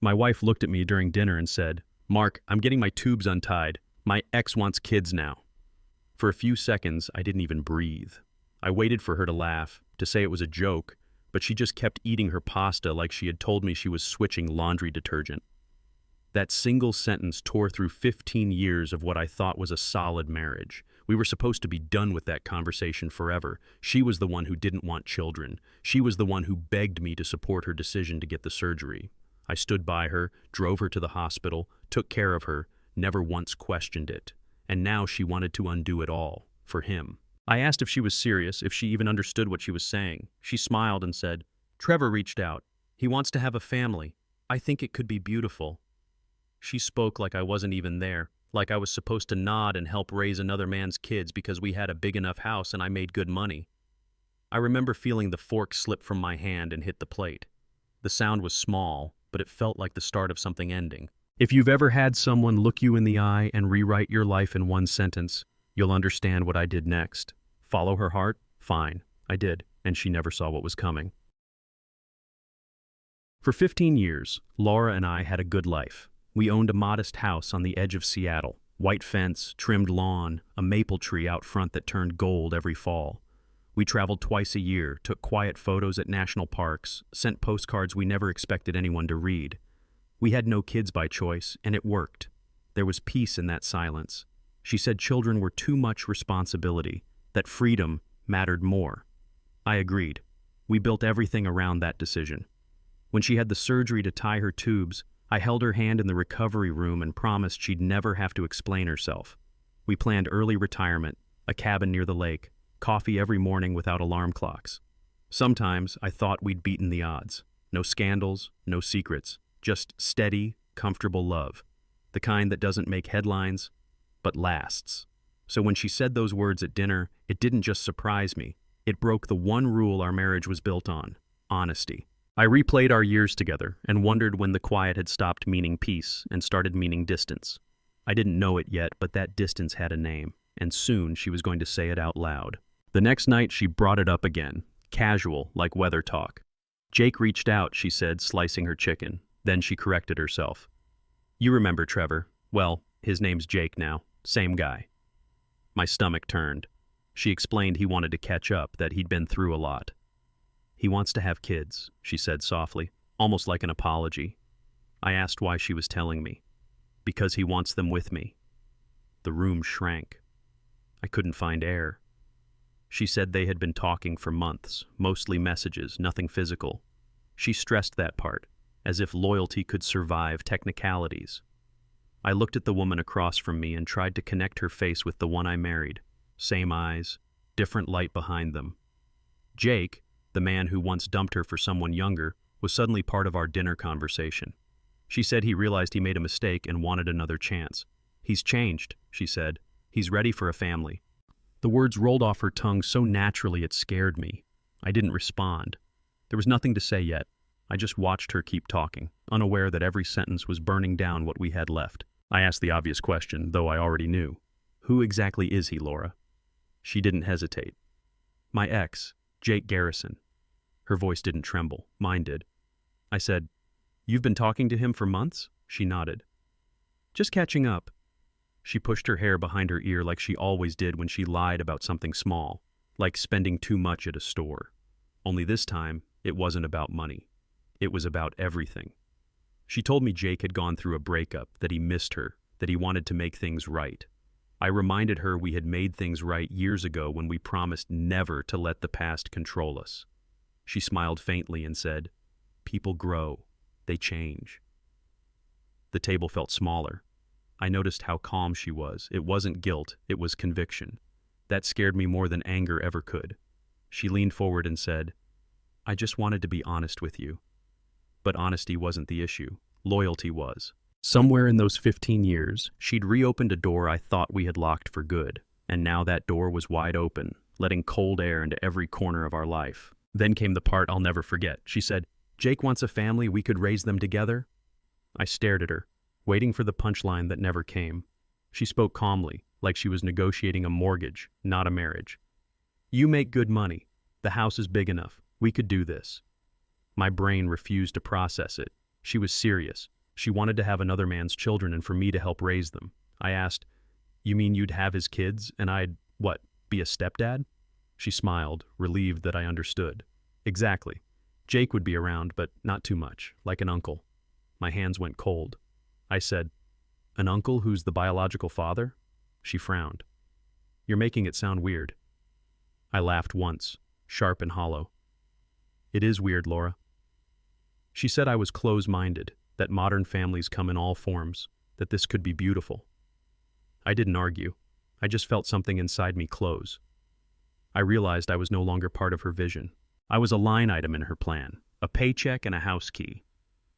My wife looked at me during dinner and said, "Mark, I'm getting my tubes untied. My ex wants kids now." For a few seconds, I didn't even breathe. I waited for her to laugh, to say it was a joke, but she just kept eating her pasta like she had told me she was switching laundry detergent. That single sentence tore through 15 years of what I thought was a solid marriage. We were supposed to be done with that conversation forever. She was the one who didn't want children. She was the one who begged me to support her decision to get the surgery. I stood by her, drove her to the hospital, took care of her, never once questioned it. And now she wanted to undo it all, for him. I asked if she was serious, if she even understood what she was saying. She smiled and said, "Trevor reached out. He wants to have a family. I think it could be beautiful." She spoke like I wasn't even there, like I was supposed to nod and help raise another man's kids because we had a big enough house and I made good money. I remember feeling the fork slip from my hand and hit the plate. The sound was small, but it felt like the start of something ending. If you've ever had someone look you in the eye and rewrite your life in one sentence, you'll understand what I did next. Follow her heart? Fine, I did, and she never saw what was coming. For 15 years, Laura and I had a good life. We owned a modest house on the edge of Seattle, white fence, trimmed lawn, a maple tree out front that turned gold every fall. We traveled twice a year, took quiet photos at national parks, sent postcards we never expected anyone to read. We had no kids by choice, and it worked. There was peace in that silence. She said children were too much responsibility, that freedom mattered more. I agreed. We built everything around that decision. When she had the surgery to tie her tubes, I held her hand in the recovery room and promised she'd never have to explain herself. We planned early retirement, a cabin near the lake, coffee every morning without alarm clocks. Sometimes I thought we'd beaten the odds. No scandals, no secrets, just steady, comfortable love. The kind that doesn't make headlines, but lasts. So when she said those words at dinner, it didn't just surprise me. It broke the one rule our marriage was built on: honesty. I replayed our years together and wondered when the quiet had stopped meaning peace and started meaning distance. I didn't know it yet, but that distance had a name, and soon she was going to say it out loud. The next night she brought it up again, casual, like weather talk. "Jake reached out," she said, slicing her chicken. Then she corrected herself. "You remember Trevor. Well, his name's Jake now. Same guy." My stomach turned. She explained he wanted to catch up, that he'd been through a lot. "He wants to have kids," she said softly, almost like an apology. I asked why she was telling me. "Because he wants them with me." The room shrank. I couldn't find air. She said they had been talking for months, mostly messages, nothing physical. She stressed that part, as if loyalty could survive technicalities. I looked at the woman across from me and tried to connect her face with the one I married. Same eyes, different light behind them. Jake, the man who once dumped her for someone younger, was suddenly part of our dinner conversation. She said he realized he made a mistake and wanted another chance. "He's changed," she said. "He's ready for a family." The words rolled off her tongue so naturally it scared me. I didn't respond. There was nothing to say yet. I just watched her keep talking, unaware that every sentence was burning down what we had left. I asked the obvious question, though I already knew. "Who exactly is he, Laura?" She didn't hesitate. "My ex, Jake Garrison." Her voice didn't tremble. Mine did. I said, "You've been talking to him for months?" She nodded. "Just catching up." She pushed her hair behind her ear like she always did when she lied about something small, like spending too much at a store. Only this time, it wasn't about money. It was about everything. She told me Jake had gone through a breakup, that he missed her, that he wanted to make things right. I reminded her we had made things right years ago when we promised never to let the past control us. She smiled faintly and said, "People grow. They change." The table felt smaller. I noticed how calm she was. It wasn't guilt, it was conviction. That scared me more than anger ever could. She leaned forward and said, "I just wanted to be honest with you." But honesty wasn't the issue. Loyalty was. Somewhere in those 15 years, she'd reopened a door I thought we had locked for good, and now that door was wide open, letting cold air into every corner of our life. Then came the part I'll never forget. She said, "Jake wants a family, we could raise them together." I stared at her, waiting for the punchline that never came. She spoke calmly, like she was negotiating a mortgage, not a marriage. "You make good money. The house is big enough. We could do this." My brain refused to process it. She was serious. She wanted to have another man's children and for me to help raise them. I asked, "You mean you'd have his kids and I'd, what, be a stepdad?" She smiled, relieved that I understood. Exactly. Jake would be around, but not too much, like an uncle. My hands went cold. I said, "An uncle who's the biological father?" She frowned. "You're making it sound weird." I laughed once, sharp and hollow. "It is weird, Laura." She said I was close-minded, that modern families come in all forms, that this could be beautiful. I didn't argue. I just felt something inside me close. I realized I was no longer part of her vision. I was a line item in her plan, a paycheck and a house key.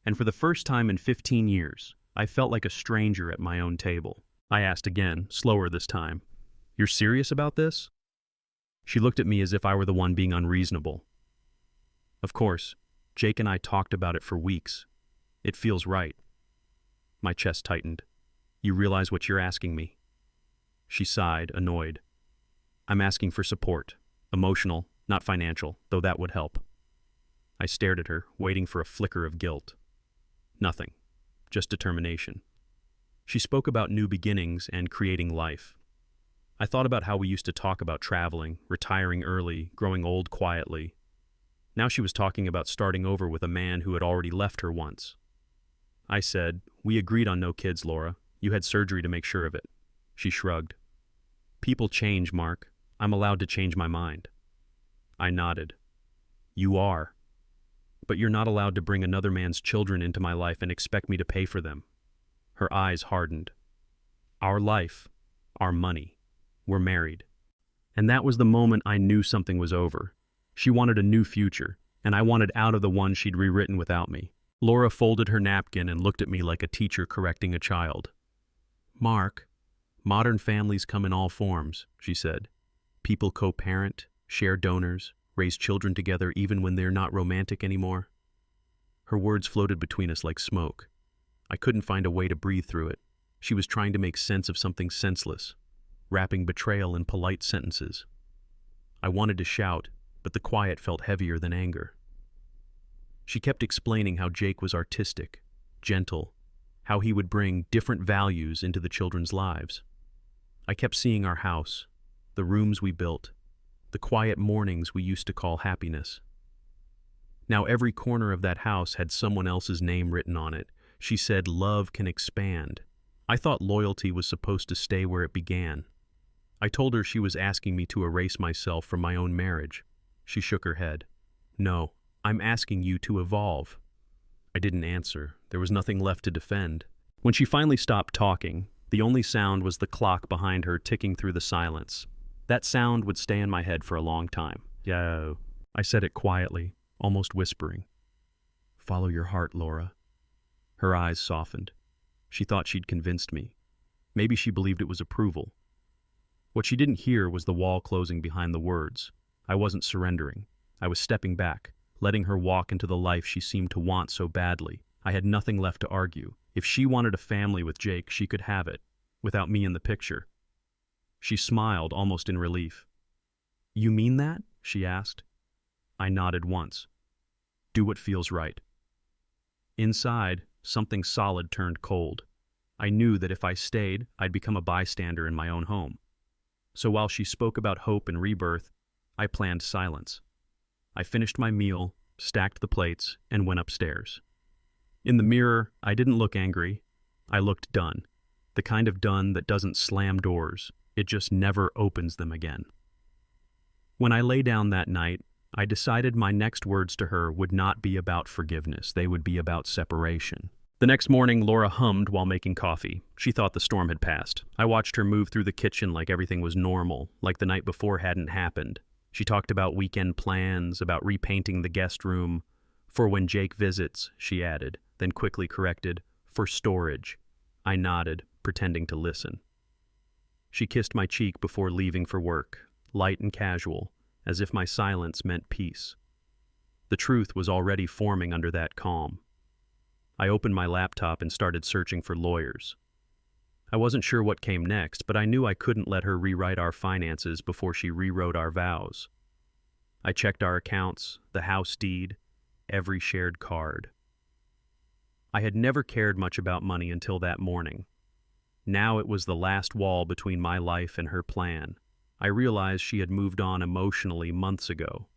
And for the first time in 15 years, I felt like a stranger at my own table. I asked again, slower this time, "You're serious about this?" She looked at me as if I were the one being unreasonable. "Of course. Jake and I talked about it for weeks. It feels right." My chest tightened. "You realize what you're asking me?" She sighed, annoyed. "I'm asking for support. Emotional, not financial, though that would help." I stared at her, waiting for a flicker of guilt. Nothing. Just determination. She spoke about new beginnings and creating life. I thought about how we used to talk about traveling, retiring early, growing old quietly. Now she was talking about starting over with a man who had already left her once. I said, "We agreed on no kids, Laura. You had surgery to make sure of it." She shrugged. "People change, Mark. I'm allowed to change my mind." I nodded. "You are. But you're not allowed to bring another man's children into my life and expect me to pay for them." Her eyes hardened. "Our life, our money. We're married." And that was the moment I knew something was over. She wanted a new future, and I wanted out of the one she'd rewritten without me. Laura folded her napkin and looked at me like a teacher correcting a child. "Mark, modern families come in all forms," she said. "People co-parent, share donors, raise children together even when they're not romantic anymore." Her words floated between us like smoke. I couldn't find a way to breathe through it. She was trying to make sense of something senseless, wrapping betrayal in polite sentences. I wanted to shout, but the quiet felt heavier than anger. She kept explaining how Jake was artistic, gentle, how he would bring different values into the children's lives. I kept seeing our house, the rooms we built, the quiet mornings we used to call happiness. Now every corner of that house had someone else's name written on it. She said love can expand. I thought loyalty was supposed to stay where it began. I told her she was asking me to erase myself from my own marriage. She shook her head. "No, I'm asking you to evolve." I didn't answer. There was nothing left to defend. When she finally stopped talking, the only sound was the clock behind her ticking through the silence. That sound would stay in my head for a long time. "Yo." I said it quietly, almost whispering. "Follow your heart, Laura." Her eyes softened. She thought she'd convinced me. Maybe she believed it was approval. What she didn't hear was the wall closing behind the words. I wasn't surrendering. I was stepping back, letting her walk into the life she seemed to want so badly. I had nothing left to argue. If she wanted a family with Jake, she could have it, without me in the picture. She smiled, almost in relief. "You mean that?" she asked. I nodded once. "Do what feels right." Inside, something solid turned cold. I knew that if I stayed, I'd become a bystander in my own home. So while she spoke about hope and rebirth, I planned silence. I finished my meal, stacked the plates, and went upstairs. In the mirror, I didn't look angry. I looked done. The kind of done that doesn't slam doors. It just never opens them again. When I lay down that night, I decided my next words to her would not be about forgiveness. They would be about separation. The next morning, Laura hummed while making coffee. She thought the storm had passed. I watched her move through the kitchen like everything was normal, like the night before hadn't happened. She talked about weekend plans, about repainting the guest room. "For when Jake visits," she added, then quickly corrected, "for storage." I nodded, pretending to listen. She kissed my cheek before leaving for work, light and casual, as if my silence meant peace. The truth was already forming under that calm. I opened my laptop and started searching for lawyers. I wasn't sure what came next, but I knew I couldn't let her rewrite our finances before she rewrote our vows. I checked our accounts, the house deed, every shared card. I had never cared much about money until that morning. Now it was the last wall between my life and her plan. I realized she had moved on emotionally months ago.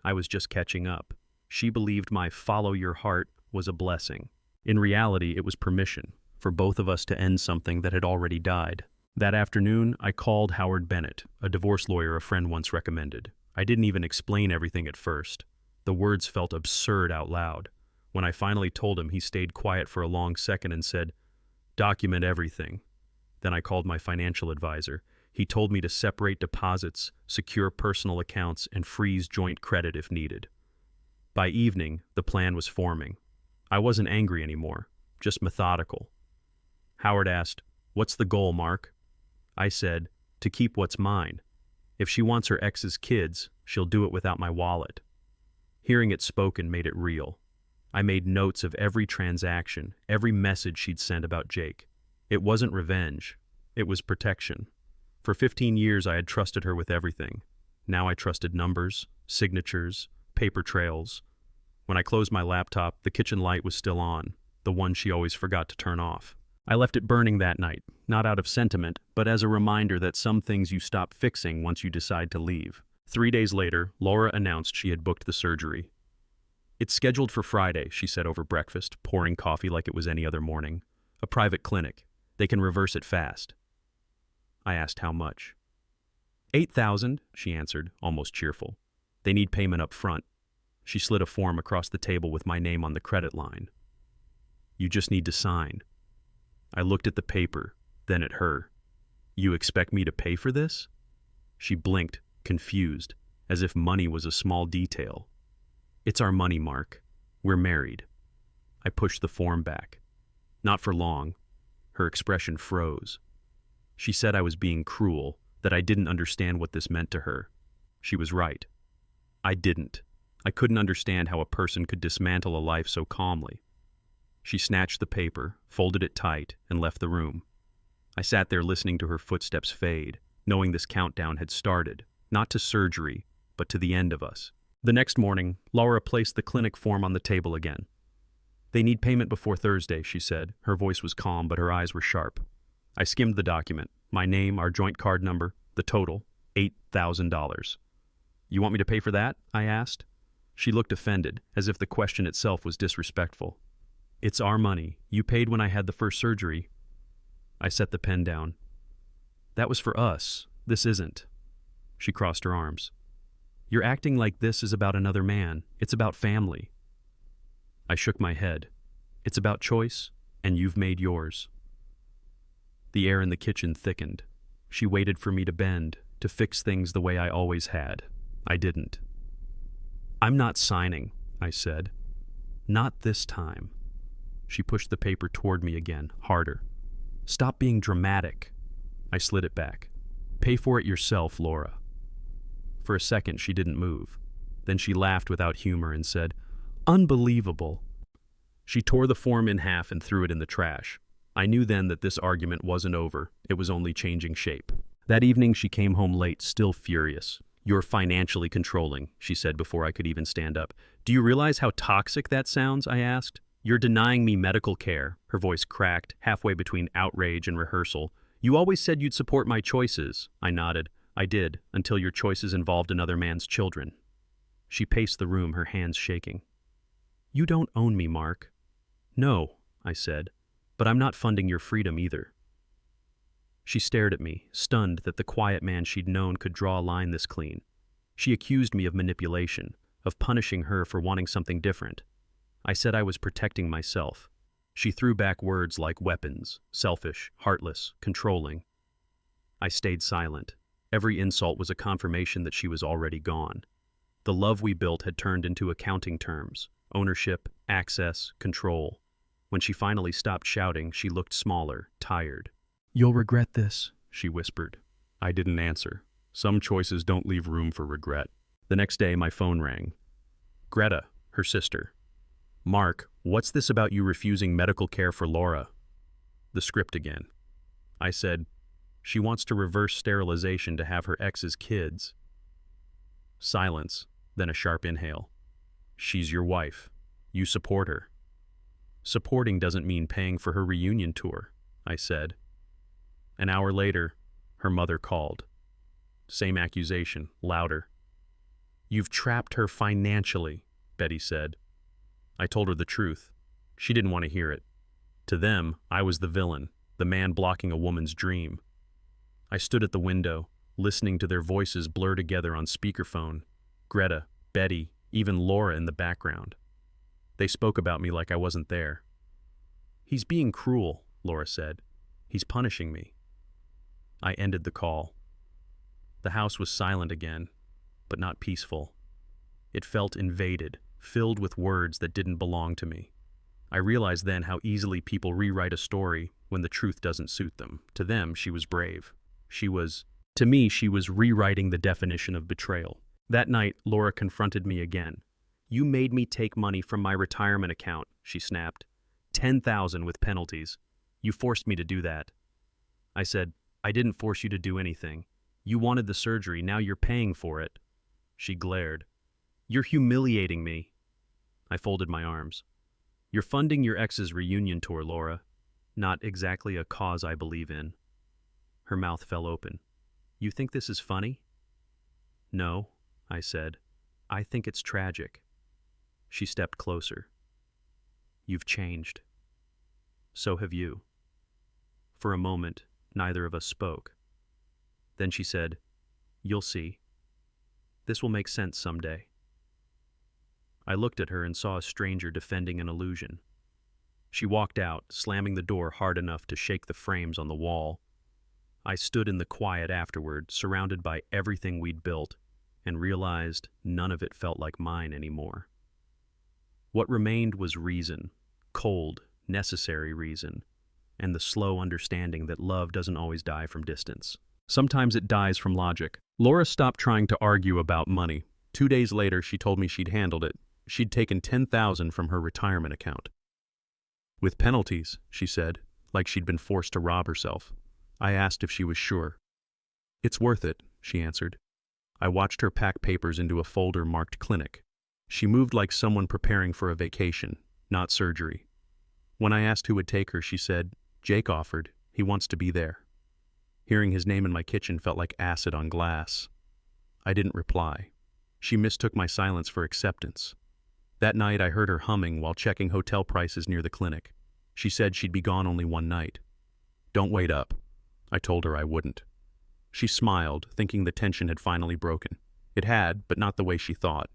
I was just catching up. She believed my follow your heart was a blessing. In reality, it was permission for both of us to end something that had already died. That afternoon, I called Howard Bennett, a divorce lawyer a friend once recommended. I didn't even explain everything at first. The words felt absurd out loud. When I finally told him, he stayed quiet for a long second and said, "Document everything." Then I called my financial advisor. He told me to separate deposits, secure personal accounts, and freeze joint credit if needed. By evening, the plan was forming. I wasn't angry anymore, just methodical. Howard asked, "What's the goal, Mark?" I said, "To keep what's mine. If she wants her ex's kids, she'll do it without my wallet." Hearing it spoken made it real. I made notes of every transaction, every message she'd sent about Jake. It wasn't revenge. It was protection. For 15 years, I had trusted her with everything. Now I trusted numbers, signatures, paper trails. When I closed my laptop, the kitchen light was still on, the one she always forgot to turn off. I left it burning that night, not out of sentiment, but as a reminder that some things you stop fixing once you decide to leave. 3 days later, Laura announced she had booked the surgery. "It's scheduled for Friday," she said over breakfast, pouring coffee like it was any other morning. "A private clinic. They can reverse it fast." I asked how much. "8,000, she answered, almost cheerful. "They need payment up front." She slid a form across the table with my name on the credit line. "You just need to sign." I looked at the paper, then at her. "You expect me to pay for this?" She blinked, confused, as if money was a small detail. "It's our money, Mark. We're married." I pushed the form back. Not for long. Her expression froze. She said I was being cruel, that I didn't understand what this meant to her. She was right. I didn't. I couldn't understand how a person could dismantle a life so calmly. She snatched the paper, folded it tight, and left the room. I sat there listening to her footsteps fade, knowing this countdown had started, not to surgery, but to the end of us. The next morning, Laura placed the clinic form on the table again. "They need payment before Thursday," she said. Her voice was calm, but her eyes were sharp. I skimmed the document. My name, our joint card number, the total, $8,000. "You want me to pay for that?" I asked. She looked offended, as if the question itself was disrespectful. "It's our money. You paid when I had the first surgery." I set the pen down. "That was for us. This isn't." She crossed her arms. "You're acting like this is about another man. It's about family." I shook my head. "It's about choice, and you've made yours." The air in the kitchen thickened. She waited for me to bend, to fix things the way I always had. I didn't. "I'm not signing," I said. "Not this time." She pushed the paper toward me again, harder. "Stop being dramatic." I slid it back. "Pay for it yourself, Laura." For a second, she didn't move. Then she laughed without humor and said, "Unbelievable." She tore the form in half and threw it in the trash. I knew then that this argument wasn't over. It was only changing shape. That evening, she came home late, still furious. "You're financially controlling," she said before I could even stand up. "Do you realize how toxic that sounds?" I asked. "You're denying me medical care." Her voice cracked, halfway between outrage and rehearsal. "You always said you'd support my choices." I nodded. "I did, until your choices involved another man's children." She paced the room, her hands shaking. "You don't own me, Mark." "No," I said, "but I'm not funding your freedom either." She stared at me, stunned that the quiet man she'd known could draw a line this clean. She accused me of manipulation, of punishing her for wanting something different. I said I was protecting myself. She threw back words like weapons, selfish, heartless, controlling. I stayed silent. Every insult was a confirmation that she was already gone. The love we built had turned into accounting terms: ownership, access, control. When she finally stopped shouting, she looked smaller, tired. "You'll regret this," she whispered. I didn't answer. Some choices don't leave room for regret. The next day, my phone rang. Greta, her sister. "Mark, what's this about you refusing medical care for Laura?" The script again. I said, "She wants to reverse sterilization to have her ex's kids." Silence, then a sharp inhale. "She's your wife. You support her." Supporting doesn't mean paying for her reunion tour, I said. An hour later, her mother called. Same accusation, louder. You've trapped her financially, Betty said. I told her the truth. She didn't want to hear it. To them, I was the villain, the man blocking a woman's dream. I stood at the window, listening to their voices blur together on speakerphone. Greta, Betty, even Laura in the background. They spoke about me like I wasn't there. He's being cruel, Laura said. He's punishing me. I ended the call. The house was silent again, but not peaceful. It felt invaded, filled with words that didn't belong to me. I realized then how easily people rewrite a story when the truth doesn't suit them. To them, she was brave. To me, she was rewriting the definition of betrayal. That night, Laura confronted me again. You made me take money from my retirement account, she snapped. 10,000 with penalties. You forced me to do that. I said, I didn't force you to do anything. You wanted the surgery, now you're paying for it. She glared. You're humiliating me. I folded my arms. You're funding your ex's reunion tour, Laura. Not exactly a cause I believe in. Her mouth fell open. You think this is funny? No, I said. I think it's tragic. She stepped closer. You've changed. So have you. For a moment, neither of us spoke. Then she said, You'll see. This will make sense someday. I looked at her and saw a stranger defending an illusion. She walked out, slamming the door hard enough to shake the frames on the wall. I stood in the quiet afterward, surrounded by everything we'd built, and realized none of it felt like mine anymore. What remained was reason, cold, necessary reason, and the slow understanding that love doesn't always die from distance. Sometimes it dies from logic. Laura stopped trying to argue about money. 2 days later, she told me she'd handled it. She'd taken 10,000 from her retirement account. With penalties, she said, like she'd been forced to rob herself. I asked if she was sure. It's worth it, she answered. I watched her pack papers into a folder marked clinic. She moved like someone preparing for a vacation, not surgery. When I asked who would take her, she said, Jake offered. He wants to be there. Hearing his name in my kitchen felt like acid on glass. I didn't reply. She mistook my silence for acceptance. That night I heard her humming while checking hotel prices near the clinic. She said she'd be gone only one night. Don't wait up. I told her I wouldn't. She smiled, thinking the tension had finally broken. It had, but not the way she thought.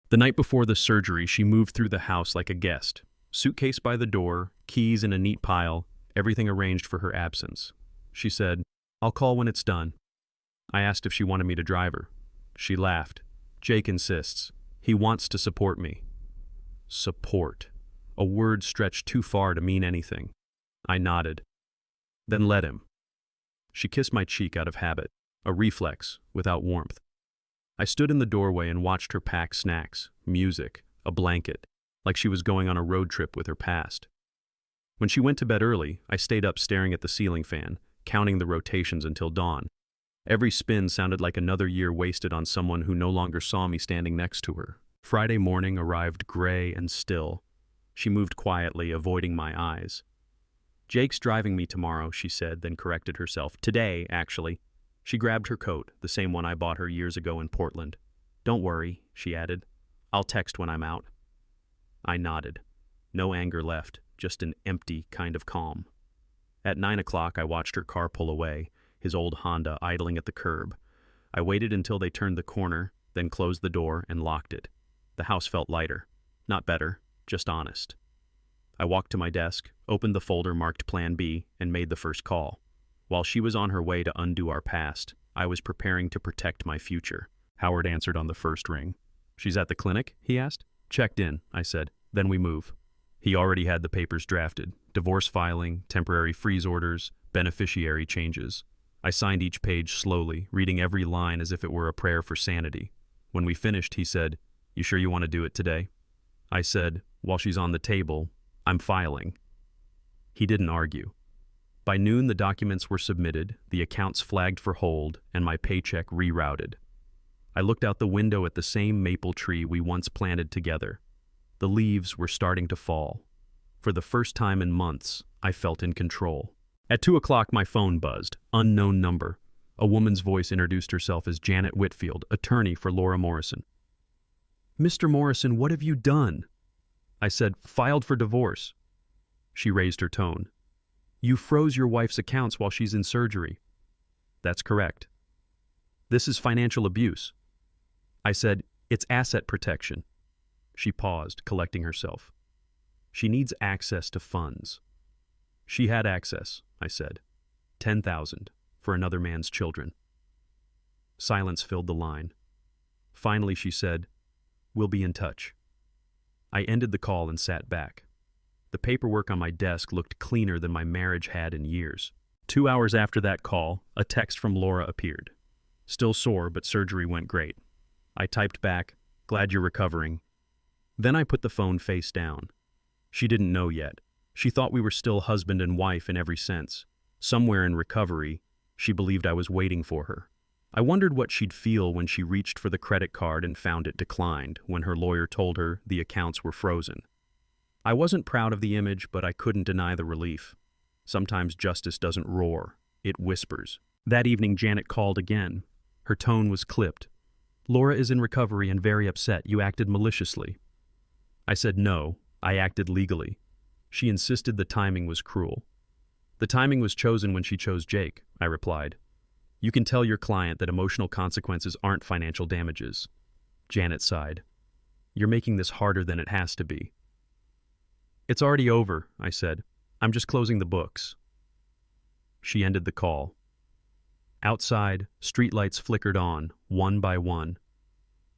The night before the surgery, she moved through the house like a guest. Suitcase by the door, keys in a neat pile, everything arranged for her absence. She said, I'll call when it's done. I asked if she wanted me to drive her. She laughed. Jake insists. He wants to support me. Support. A word stretched too far to mean anything. I nodded. Then let him. She kissed my cheek out of habit, a reflex, without warmth. I stood in the doorway and watched her pack snacks, music, a blanket, like she was going on a road trip with her past. When she went to bed early, I stayed up staring at the ceiling fan, counting the rotations until dawn. Every spin sounded like another year wasted on someone who no longer saw me standing next to her. Friday morning arrived gray and still. She moved quietly, avoiding my eyes. Jake's driving me tomorrow, she said, then corrected herself. Today, actually. She grabbed her coat, the same one I bought her years ago in Portland. Don't worry, she added. I'll text when I'm out. I nodded. No anger left, just an empty kind of calm. At 9 o'clock, I watched her car pull away, his old Honda idling at the curb. I waited until they turned the corner, then closed the door and locked it. The house felt lighter. Not better, just honest. I walked to my desk, opened the folder marked Plan B, and made the first call. While she was on her way to undo our past, I was preparing to protect my future. Howard answered on the first ring. She's at the clinic? He asked. Checked in, I said. Then we move. He already had the papers drafted. Divorce filing, temporary freeze orders, beneficiary changes. I signed each page slowly, reading every line as if it were a prayer for sanity. When we finished, he said, You sure you want to do it today? I said, while she's on the table, I'm filing. He didn't argue. By noon, the documents were submitted, the accounts flagged for hold, and my paycheck rerouted. I looked out the window at the same maple tree we once planted together. The leaves were starting to fall. For the first time in months, I felt in control. At 2 o'clock, my phone buzzed. Unknown number. A woman's voice introduced herself as Janet Whitfield, attorney for Laura Morrison. "Mr. Morrison, what have you done?" I said, "Filed for divorce." She raised her tone. "You froze your wife's accounts while she's in surgery." "That's correct." "This is financial abuse." I said, "It's asset protection." She paused, collecting herself. "She needs access to funds." "She had access," I said. 10,000 for another man's children. Silence filled the line. Finally, she said, "We'll be in touch." I ended the call and sat back. The paperwork on my desk looked cleaner than my marriage had in years. 2 hours after that call, a text from Laura appeared. "Still sore, but surgery went great." I typed back, "Glad you're recovering." Then I put the phone face down. She didn't know yet. She thought we were still husband and wife in every sense. Somewhere in recovery, she believed I was waiting for her. I wondered what she'd feel when she reached for the credit card and found it declined, when her lawyer told her the accounts were frozen. I wasn't proud of the image, but I couldn't deny the relief. Sometimes justice doesn't roar, it whispers. That evening, Janet called again. Her tone was clipped. "Laura is in recovery and very upset. You acted maliciously." I said no, I acted legally. She insisted the timing was cruel. "The timing was chosen when she chose Jake," I replied. "You can tell your client that emotional consequences aren't financial damages." Janet sighed. "You're making this harder than it has to be." "It's already over," I said. "I'm just closing the books." She ended the call. Outside, streetlights flickered on, one by one.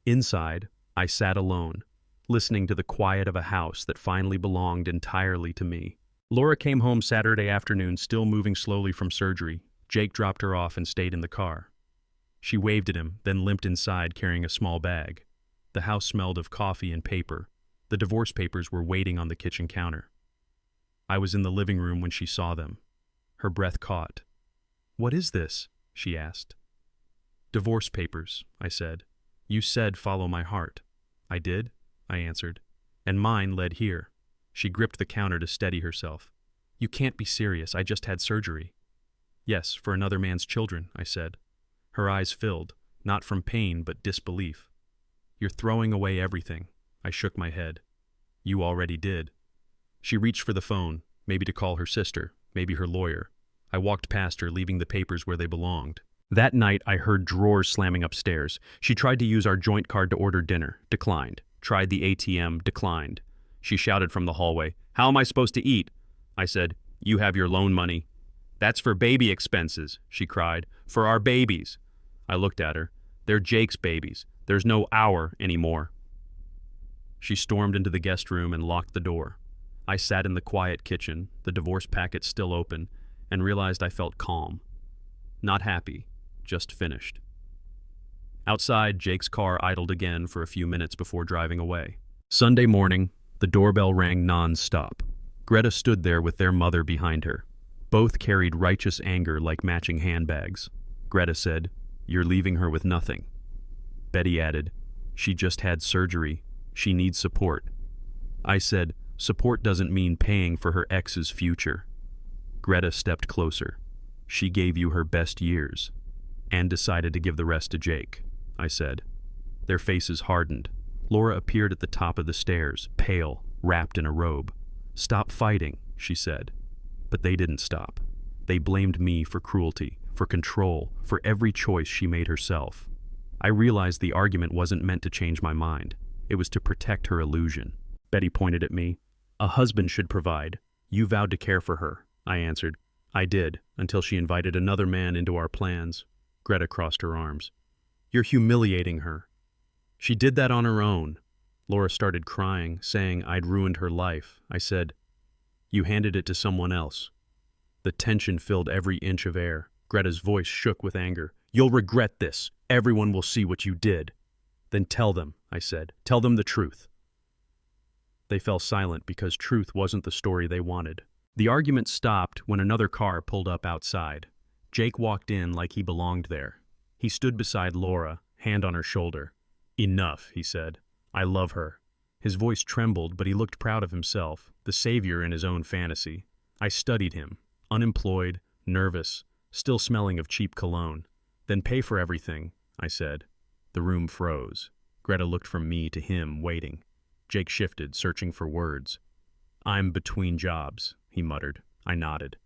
Inside, I sat alone, listening to the quiet of a house that finally belonged entirely to me. Laura came home Saturday afternoon, still moving slowly from surgery. Jake dropped her off and stayed in the car. She waved at him, then limped inside carrying a small bag. The house smelled of coffee and paper. The divorce papers were waiting on the kitchen counter. I was in the living room when she saw them. Her breath caught. "What is this?" she asked. "Divorce papers," I said. "You said follow my heart." "I did," I answered. "And mine led here." She gripped the counter to steady herself. "You can't be serious. I just had surgery." "Yes, for another man's children," I said. Her eyes filled, not from pain but disbelief. "You're throwing away everything." I shook my head. "You already did." She reached for the phone, maybe to call her sister, maybe her lawyer. I walked past her, leaving the papers where they belonged. That night, I heard drawers slamming upstairs. She tried to use our joint card to order dinner, declined. Tried the ATM, declined. She shouted from the hallway, "How am I supposed to eat?" I said, "You have your loan money." "That's for baby expenses," she cried. "For our babies." I looked at her. "They're Jake's babies. There's no our anymore." She stormed into the guest room and locked the door. I sat in the quiet kitchen, the divorce packet still open, and realized I felt calm. Not happy, just finished. Outside, Jake's car idled again for a few minutes before driving away. Sunday morning, the doorbell rang non-stop. Greta stood there with their mother behind her. Both carried righteous anger like matching handbags. Greta said, "You're leaving her with nothing." Betty added, "She just had surgery. She needs support." I said, "Support doesn't mean paying for her ex's future." Greta stepped closer. "She gave you her best years and decided to give the rest to Jake," I said. Their faces hardened. Laura appeared at the top of the stairs, pale, wrapped in a robe. "Stop fighting," she said. But they didn't stop. They blamed me for cruelty, for control, for every choice she made herself. I realized the argument wasn't meant to change my mind. It was to protect her illusion. Betty pointed at me. "A husband should provide. You vowed to care for her," I answered. "I did, until she invited another man into our plans." Greta crossed her arms. "You're humiliating her." "She did that on her own." Laura started crying, saying I'd ruined her life. I said, "You handed it to someone else." The tension filled every inch of air. Greta's voice shook with anger. "You'll regret this. Everyone will see what you did." "Then tell them," I said. "Tell them the truth." They fell silent because truth wasn't the story they wanted. The argument stopped when another car pulled up outside. Jake walked in like he belonged there. He stood beside Laura, hand on her shoulder. "Enough," he said. "I love her. His voice trembled, but he looked proud of himself, the savior in his own fantasy. I studied him, unemployed, nervous, still smelling of cheap cologne. "Then pay for everything," I said. The room froze. Greta looked from me to him, waiting. Jake shifted, searching for words. "I'm between jobs," he muttered. I nodded.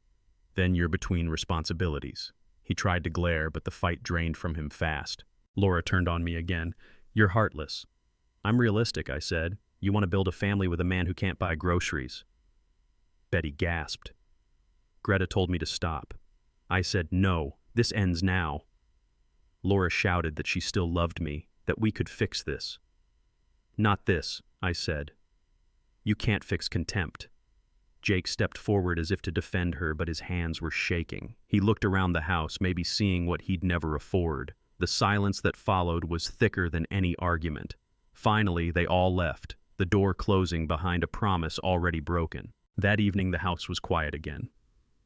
"Then you're between responsibilities." He tried to glare, but the fight drained from him fast. Laura turned on me again. "You're heartless." "I'm realistic," I said. "You want to build a family with a man who can't buy groceries." Betty gasped. Greta told me to stop. I said, "No, this ends now." Laura shouted that she still loved me, that we could fix this. "Not this," I said. "You can't fix contempt." Jake stepped forward as if to defend her, but his hands were shaking. He looked around the house, maybe seeing what he'd never afford. The silence that followed was thicker than any argument. Finally, they all left, the door closing behind a promise already broken. That evening, the house was quiet again.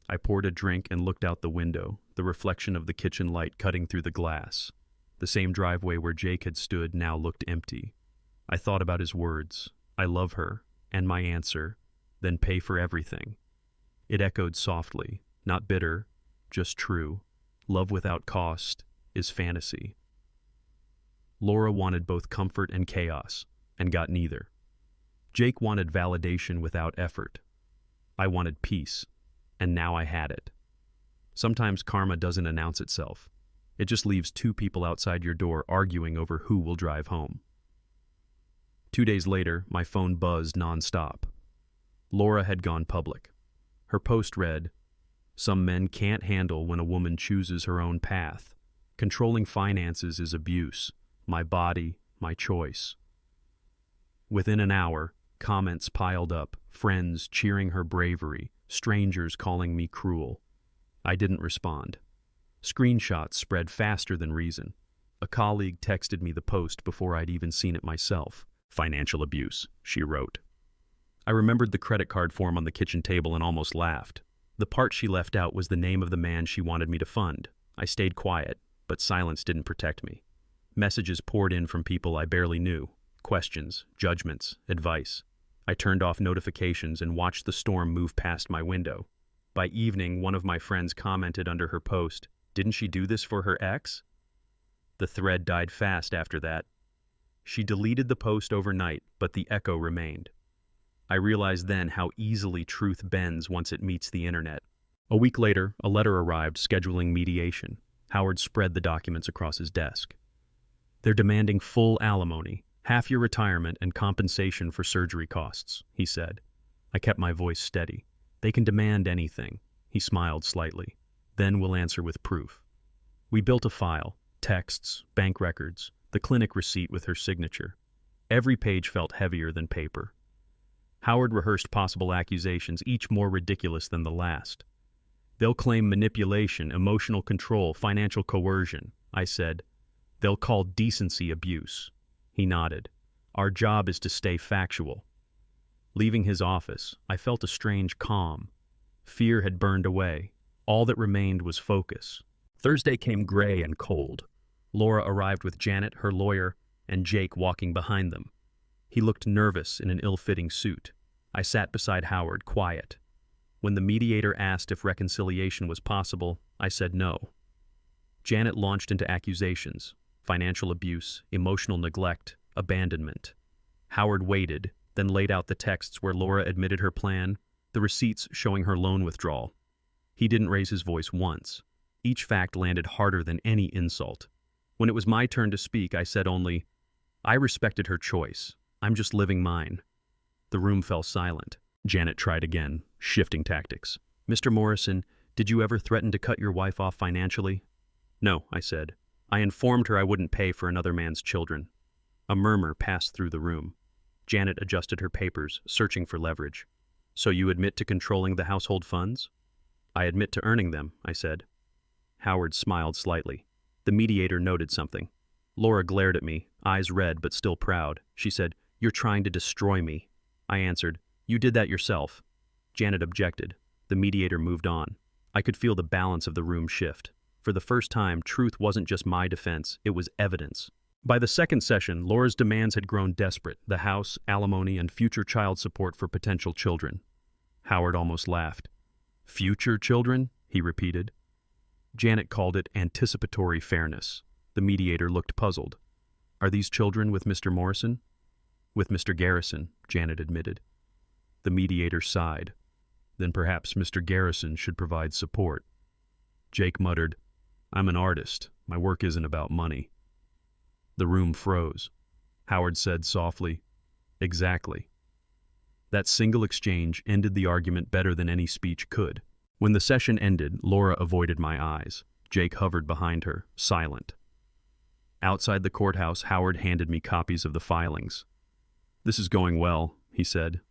I poured a drink and looked out the window, the reflection of the kitchen light cutting through the glass. The same driveway where Jake had stood now looked empty. I thought about his words, "I love her," and my answer, "Then pay for everything." It echoed softly, not bitter, just true. Love without cost is fantasy. Laura wanted both comfort and chaos, and got neither. Jake wanted validation without effort. I wanted peace, and now I had it. Sometimes karma doesn't announce itself. It just leaves two people outside your door arguing over who will drive home. 2 days later, my phone buzzed nonstop. Laura had gone public. Her post read, "Some men can't handle when a woman chooses her own path. Controlling finances is abuse. My body, my choice." Within an hour, comments piled up, friends cheering her bravery, strangers calling me cruel. I didn't respond. Screenshots spread faster than reason. A colleague texted me the post before I'd even seen it myself. "Financial abuse," she wrote. I remembered the credit card form on the kitchen table and almost laughed. The part she left out was the name of the man she wanted me to fund. I stayed quiet, but silence didn't protect me. Messages poured in from people I barely knew. Questions, judgments, advice. I turned off notifications and watched the storm move past my window. By evening, one of my friends commented under her post, "Didn't she do this for her ex?" The thread died fast after that. She deleted the post overnight, but the echo remained. I realized then how easily truth bends once it meets the internet. A week later, a letter arrived scheduling mediation. Howard spread the documents across his desk. "They're demanding full alimony, half your retirement and compensation for surgery costs," he said. I kept my voice steady. "They can demand anything." He smiled slightly. "Then we'll answer with proof." We built a file, texts, bank records, the clinic receipt with her signature. Every page felt heavier than paper. Howard rehearsed possible accusations, each more ridiculous than the last. "They'll claim manipulation, emotional control, financial coercion," I said. "They'll call decency abuse." He nodded. "Our job is to stay factual." Leaving his office, I felt a strange calm. Fear had burned away. All that remained was focus. Thursday came gray and cold. Laura arrived with Janet, her lawyer, and Jake walking behind them. He looked nervous in an ill-fitting suit. I sat beside Howard, quiet. When the mediator asked if reconciliation was possible, I said no. Janet launched into accusations: financial abuse, emotional neglect, abandonment. Howard waited, then laid out the texts where Laura admitted her plan, the receipts showing her loan withdrawal. He didn't raise his voice once. Each fact landed harder than any insult. When it was my turn to speak, I said only, "I respected her choice. I'm just living mine." The room fell silent. Janet tried again, shifting tactics. "Mr. Morrison, did you ever threaten to cut your wife off financially?" "No," I said. "I informed her I wouldn't pay for another man's children." A murmur passed through the room. Janet adjusted her papers, searching for leverage. "So you admit to controlling the household funds?" "I admit to earning them," I said. Howard smiled slightly. The mediator noted something. Laura glared at me, eyes red but still proud. She said, "You're trying to destroy me." I answered, "You did that yourself." Janet objected. The mediator moved on. I could feel the balance of the room shift. For the first time, truth wasn't just my defense, it was evidence. By the second session, Laura's demands had grown desperate: the house, alimony, and future child support for potential children. Howard almost laughed. Future children? He repeated. Janet called it anticipatory fairness. The mediator looked puzzled. Are these children with Mr. Morrison? With Mr. Garrison, Janet admitted. The mediator sighed. Then perhaps Mr. Garrison should provide support. Jake muttered, I'm an artist. My work isn't about money. The room froze. Howard said softly, Exactly. That single exchange ended the argument better than any speech could. When the session ended, Laura avoided my eyes. Jake hovered behind her, silent. Outside the courthouse, Howard handed me copies of the filings. This is going well, he said.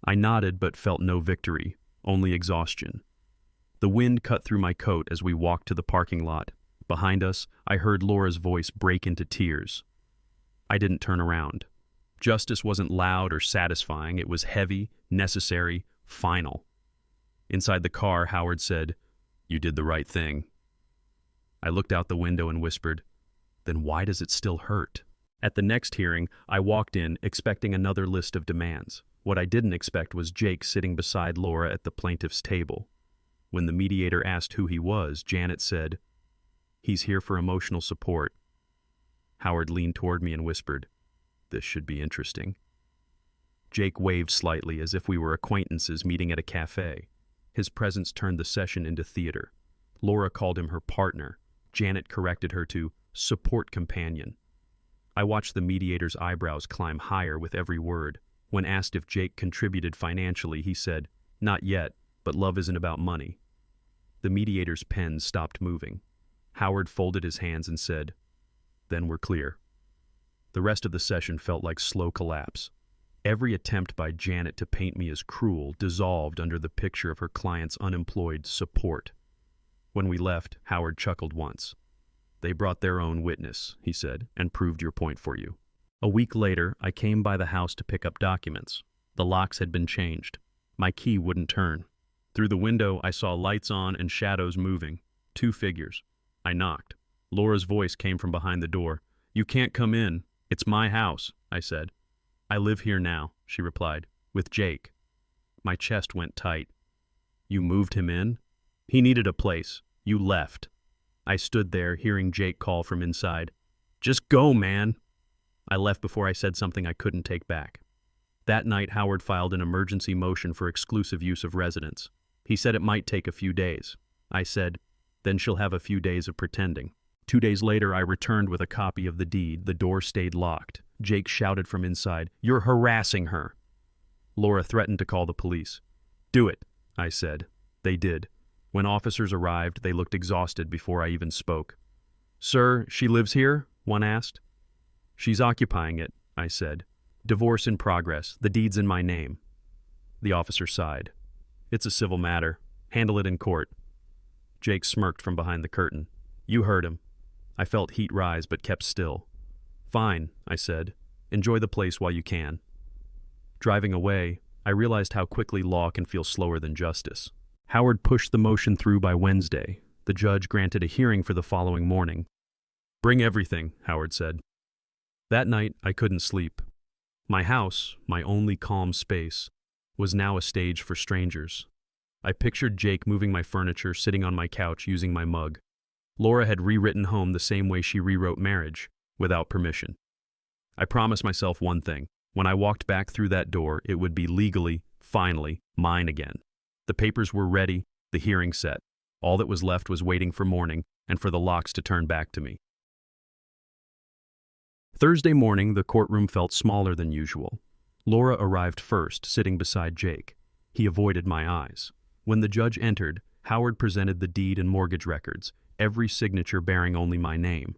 I nodded but felt no victory, only exhaustion. The wind cut through my coat as we walked to the parking lot. Behind us, I heard Laura's voice break into tears. I didn't turn around. Justice wasn't loud or satisfying. It was heavy, necessary, final. Inside the car, Howard said, You did the right thing. I looked out the window and whispered, Then why does it still hurt? At the next hearing, I walked in, expecting another list of demands. What I didn't expect was Jake sitting beside Laura at the plaintiff's table. When the mediator asked who he was, Janet said, He's here for emotional support. Howard leaned toward me and whispered, This should be interesting. Jake waved slightly as if we were acquaintances meeting at a cafe. His presence turned the session into theater. Laura called him her partner. Janet corrected her to support companion. I watched the mediator's eyebrows climb higher with every word. When asked if Jake contributed financially, he said, Not yet, but love isn't about money. The mediator's pen stopped moving. Howard folded his hands and said, Then we're clear. The rest of the session felt like slow collapse. Every attempt by Janet to paint me as cruel dissolved under the picture of her client's unemployed support. When we left, Howard chuckled once. They brought their own witness, he said, and proved your point for you. A week later, I came by the house to pick up documents. The locks had been changed. My key wouldn't turn. Through the window, I saw lights on and shadows moving. 2 figures. I knocked. Laura's voice came from behind the door. You can't come in. It's my house, I said. I live here now, she replied, with Jake. My chest went tight. You moved him in? He needed a place. You left. I stood there, hearing Jake call from inside. Just go, man. I left before I said something I couldn't take back. That night, Howard filed an emergency motion for exclusive use of residence. He said it might take a few days. I said, Then she'll have a few days of pretending. 2 days later, I returned with a copy of the deed. The door stayed locked. Jake shouted from inside, You're harassing her. Laura threatened to call the police. Do it, I said. They did. When officers arrived, they looked exhausted before I even spoke. Sir, she lives here? One asked. She's occupying it, I said. Divorce in progress. The deed's in my name. The officer sighed. It's a civil matter. Handle it in court. Jake smirked from behind the curtain. You heard him. I felt heat rise but kept still. Fine, I said. Enjoy the place while you can. Driving away, I realized how quickly law can feel slower than justice. Howard pushed the motion through by Wednesday. The judge granted a hearing for the following morning. Bring everything, Howard said. That night, I couldn't sleep. My house, my only calm space, was now a stage for strangers. I pictured Jake moving my furniture, sitting on my couch using my mug. Laura had rewritten home the same way she rewrote marriage, without permission. I promised myself one thing. When I walked back through that door, it would be legally, finally, mine again. The papers were ready, the hearing set. All that was left was waiting for morning and for the locks to turn back to me. Thursday morning, the courtroom felt smaller than usual. Laura arrived first, sitting beside Jake. He avoided my eyes. When the judge entered, Howard presented the deed and mortgage records, every signature bearing only my name.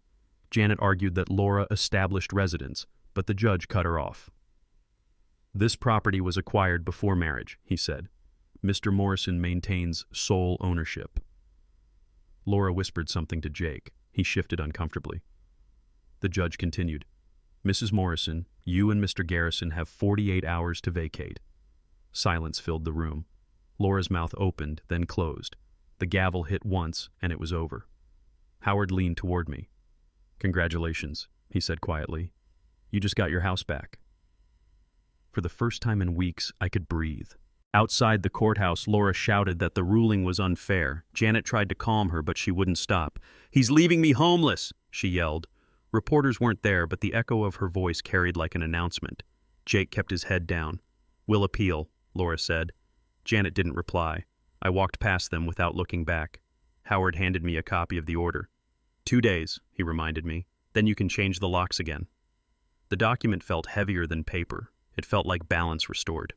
Janet argued that Laura established residence, but the judge cut her off. This property was acquired before marriage, he said. Mr. Morrison maintains sole ownership. Laura whispered something to Jake. He shifted uncomfortably. The judge continued. Mrs. Morrison, you and Mr. Garrison have 48 hours to vacate. Silence filled the room. Laura's mouth opened, then closed. The gavel hit once, and it was over. Howard leaned toward me. Congratulations. he said quietly. You just got your house back. For the first time in weeks, I could breathe. Outside the courthouse, Laura shouted that the ruling was unfair. Janet tried to calm her, but she wouldn't stop. He's leaving me homeless, she yelled. Reporters weren't there, but the echo of her voice carried like an announcement. Jake kept his head down. We'll appeal, Laura said. Janet didn't reply. I walked past them without looking back. Howard handed me a copy of the order. 2 days, he reminded me. Then you can change the locks again. The document felt heavier than paper. It felt like balance restored.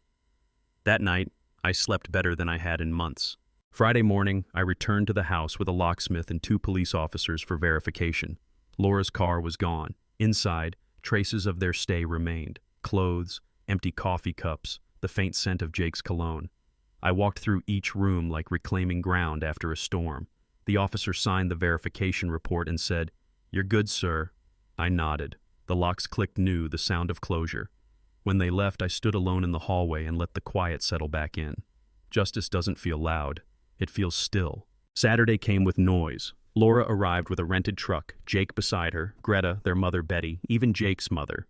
That night, I slept better than I had in months. Friday morning, I returned to the house with a locksmith and 2 police officers for verification. Laura's car was gone. Inside, traces of their stay remained. Clothes, empty coffee cups, the faint scent of Jake's cologne. I walked through each room like reclaiming ground after a storm. The officer signed the verification report and said, "You're good, sir." I nodded. The locks clicked new, the sound of closure. When they left, I stood alone in the hallway and let the quiet settle back in. Justice doesn't feel loud. It feels still. Saturday came with noise. Laura arrived with a rented truck, Jake beside her, Greta, their mother Betty, even Jake's mother.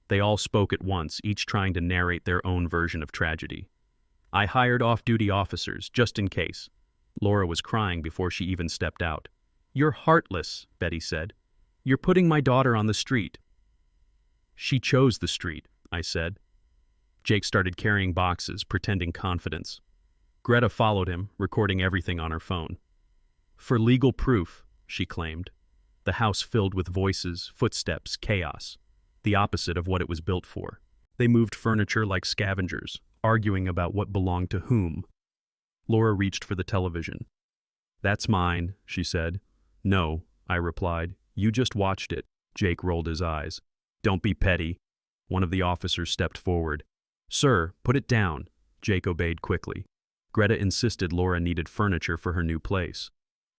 They all spoke at once, each trying to narrate their own version of tragedy. I hired off-duty officers, just in case. Laura was crying before she even stepped out. "You're heartless," Betty said. "You're putting my daughter on the street." "She chose the street," I said. Jake started carrying boxes, pretending confidence. Greta followed him, recording everything on her phone. "For legal proof," she claimed. The house filled with voices, footsteps, chaos. The opposite of what it was built for. They moved furniture like scavengers, arguing about what belonged to whom. Laura reached for the television. "That's mine," she said. "No," I replied. "You just watched it." Jake rolled his eyes. "Don't be petty." One of the officers stepped forward. "Sir, put it down." Jake obeyed quickly. Greta insisted Laura needed furniture for her new place.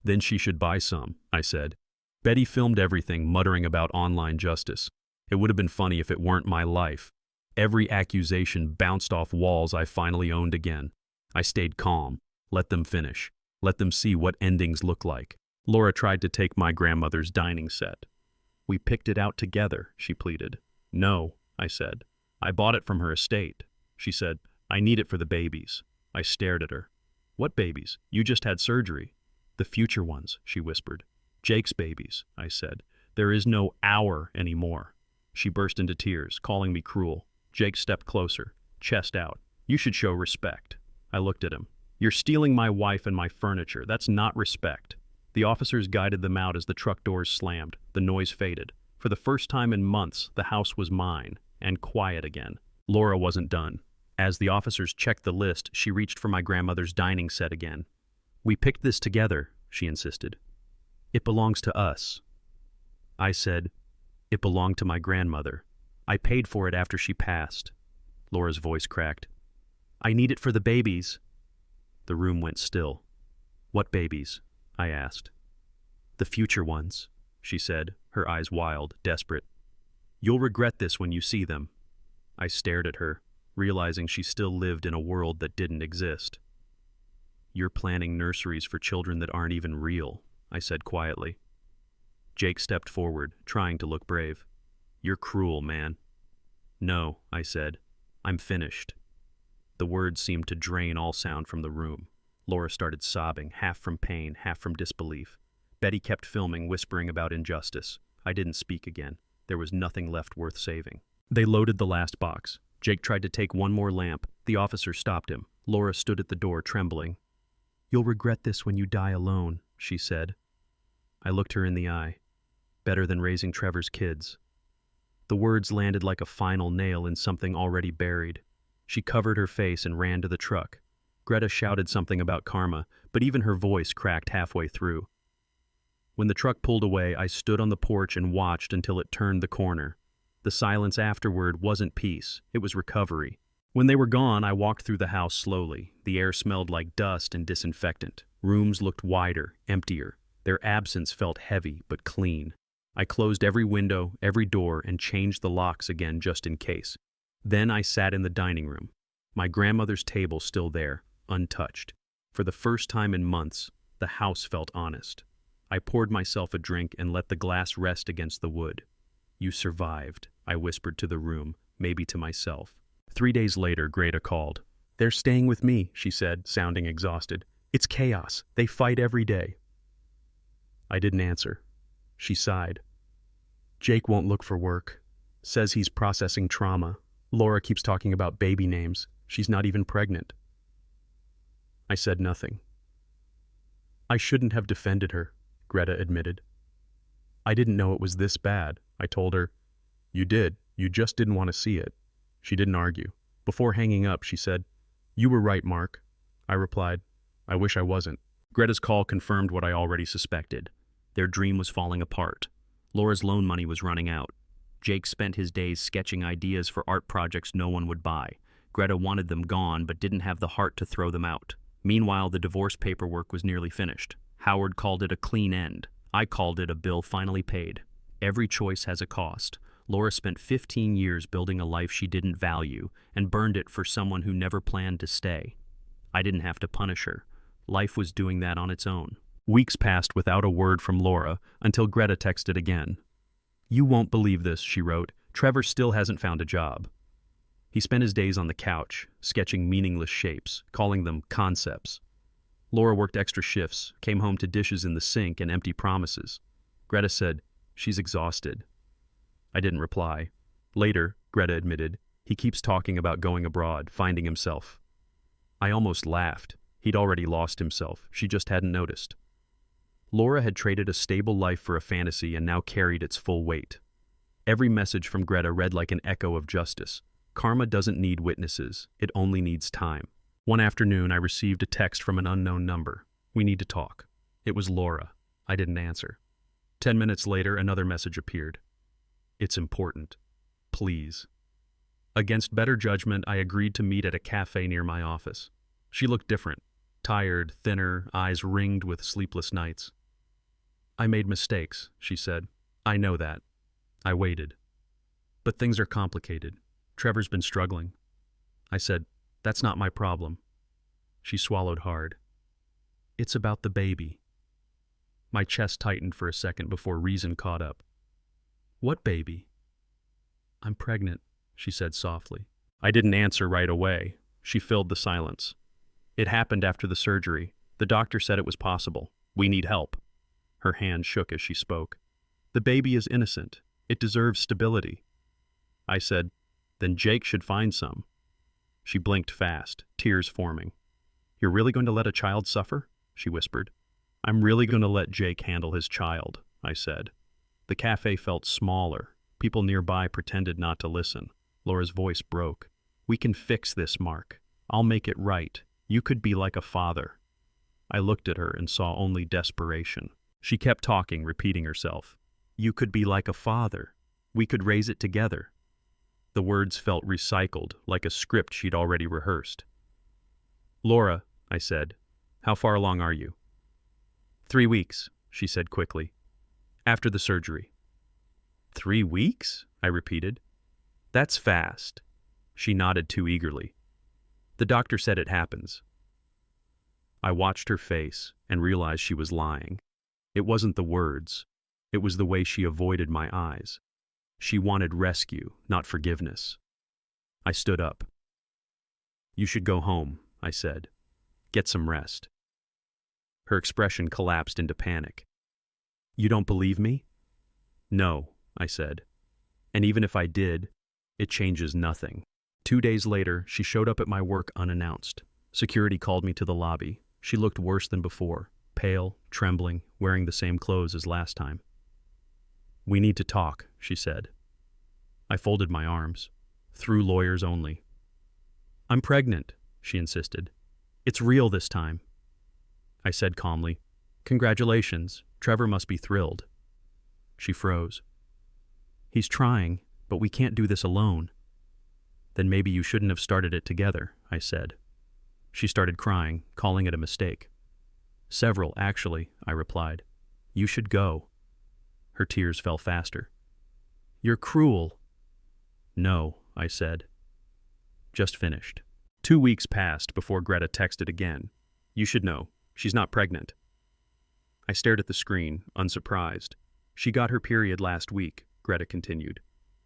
"Then she should buy some," I said. Betty filmed everything, muttering about online justice. It would have been funny if it weren't my life. Every accusation bounced off walls I finally owned again. I stayed calm. Let them finish. Let them see what endings look like. Laura tried to take my grandmother's dining set. "We picked it out together," she pleaded. "No," I said. "I bought it from her estate." She said, "I need it for the babies." I stared at her. "What babies? You just had surgery." "The future ones," she whispered. "Jake's babies," I said. "There is no our anymore." She burst into tears, calling me cruel. Jake stepped closer, chest out. "You should show respect." I looked at him. "You're stealing my wife and my furniture. That's not respect." The officers guided them out as the truck doors slammed. The noise faded. For the first time in months, the house was mine, and quiet again. Laura wasn't done. As the officers checked the list, she reached for my grandmother's dining set again. "We picked this together," she insisted. "It belongs to us." I said, "It belonged to my grandmother. I paid for it after she passed." Laura's voice cracked. "I need it for the babies." The room went still. "What babies?" I asked. "The future ones," she said, her eyes wild, desperate. "You'll regret this when you see them." I stared at her, realizing she still lived in a world that didn't exist. "You're planning nurseries for children that aren't even real," I said quietly. Jake stepped forward, trying to look brave. "You're cruel, man." "No," I said. "I'm finished." The words seemed to drain all sound from the room. Laura started sobbing, half from pain, half from disbelief. Betty kept filming, whispering about injustice. I didn't speak again. There was nothing left worth saving. They loaded the last box. Jake tried to take one more lamp. The officer stopped him. Laura stood at the door, trembling. "You'll regret this when you die alone," she said. I looked her in the eye. "Better than raising Trevor's kids." The words landed like a final nail in something already buried. She covered her face and ran to the truck. Greta shouted something about karma, but even her voice cracked halfway through. When the truck pulled away, I stood on the porch and watched until it turned the corner. The silence afterward wasn't peace, it was recovery. When they were gone, I walked through the house slowly. The air smelled like dust and disinfectant. Rooms looked wider, emptier. Their absence felt heavy but clean. I closed every window, every door, and changed the locks again just in case. Then I sat in the dining room. My grandmother's table still there, untouched. For the first time in months, the house felt honest. I poured myself a drink and let the glass rest against the wood. You survived, I whispered to the room, maybe to myself. 3 days later, Greta called. They're staying with me, she said, sounding exhausted. It's chaos. They fight every day. I didn't answer. She sighed. Jake won't look for work. Says he's processing trauma. Laura keeps talking about baby names. She's not even pregnant. I said nothing. I shouldn't have defended her, Greta admitted. I didn't know it was this bad, I told her. You did. You just didn't want to see it. She didn't argue. Before hanging up, she said, You were right, Mark. I replied, I wish I wasn't. Greta's call confirmed what I already suspected. Their dream was falling apart. Laura's loan money was running out. Jake spent his days sketching ideas for art projects no one would buy. Greta wanted them gone but didn't have the heart to throw them out. Meanwhile, the divorce paperwork was nearly finished. Howard called it a clean end. I called it a bill finally paid. Every choice has a cost. Laura spent 15 years building a life she didn't value and burned it for someone who never planned to stay. I didn't have to punish her. Life was doing that on its own. Weeks passed without a word from Laura until Greta texted again. You won't believe this, she wrote. Trevor still hasn't found a job. He spent his days on the couch, sketching meaningless shapes, calling them concepts. Laura worked extra shifts, came home to dishes in the sink and empty promises. Greta said, She's exhausted. I didn't reply. Later, Greta admitted, he keeps talking about going abroad, finding himself. I almost laughed. He'd already lost himself. She just hadn't noticed. Laura had traded a stable life for a fantasy and now carried its full weight. Every message from Greta read like an echo of justice. Karma doesn't need witnesses. It only needs time. One afternoon, I received a text from an unknown number. We need to talk. It was Laura. I didn't answer. 10 minutes later, another message appeared. It's important. Please. Against better judgment, I agreed to meet at a cafe near my office. She looked different. Tired, thinner, eyes ringed with sleepless nights. I made mistakes, she said. I know that. I waited. But things are complicated. Trevor's been struggling. I said, That's not my problem. She swallowed hard. It's about the baby. My chest tightened for a second before reason caught up. What baby? I'm pregnant, she said softly. I didn't answer right away. She filled the silence. It happened after the surgery. The doctor said it was possible. We need help. Her hand shook as she spoke. The baby is innocent. It deserves stability. I said, Then Jake should find some. She blinked fast, tears forming. You're really going to let a child suffer? She whispered. I'm really going to let Jake handle his child, I said. The cafe felt smaller. People nearby pretended not to listen. Laura's voice broke. We can fix this, Mark. I'll make it right. You could be like a father. I looked at her and saw only desperation. She kept talking, repeating herself. You could be like a father. We could raise it together. The words felt recycled, like a script she'd already rehearsed. Laura, I said, how far along are you? 3 weeks, she said quickly. After the surgery. 3 weeks? I repeated. That's fast. She nodded too eagerly. The doctor said it happens. I watched her face and realized she was lying. It wasn't the words. It was the way she avoided my eyes. She wanted rescue, not forgiveness. I stood up. You should go home, I said. Get some rest. Her expression collapsed into panic. You don't believe me? No, I said. And even if I did, it changes nothing. 2 days later, she showed up at my work unannounced. Security called me to the lobby. She looked worse than before, pale, trembling, wearing the same clothes as last time. We need to talk, she said. I folded my arms. Through lawyers only. I'm pregnant, she insisted. It's real this time. I said calmly, Congratulations, Trevor must be thrilled. She froze. He's trying, but we can't do this alone. Then maybe you shouldn't have started it together, I said. She started crying, calling it a mistake. Several, actually, I replied. You should go. Her tears fell faster. You're cruel. No, I said. Just finished. 2 weeks passed before Greta texted again. You should know. She's not pregnant. I stared at the screen, unsurprised. She got her period last week. Greta continued.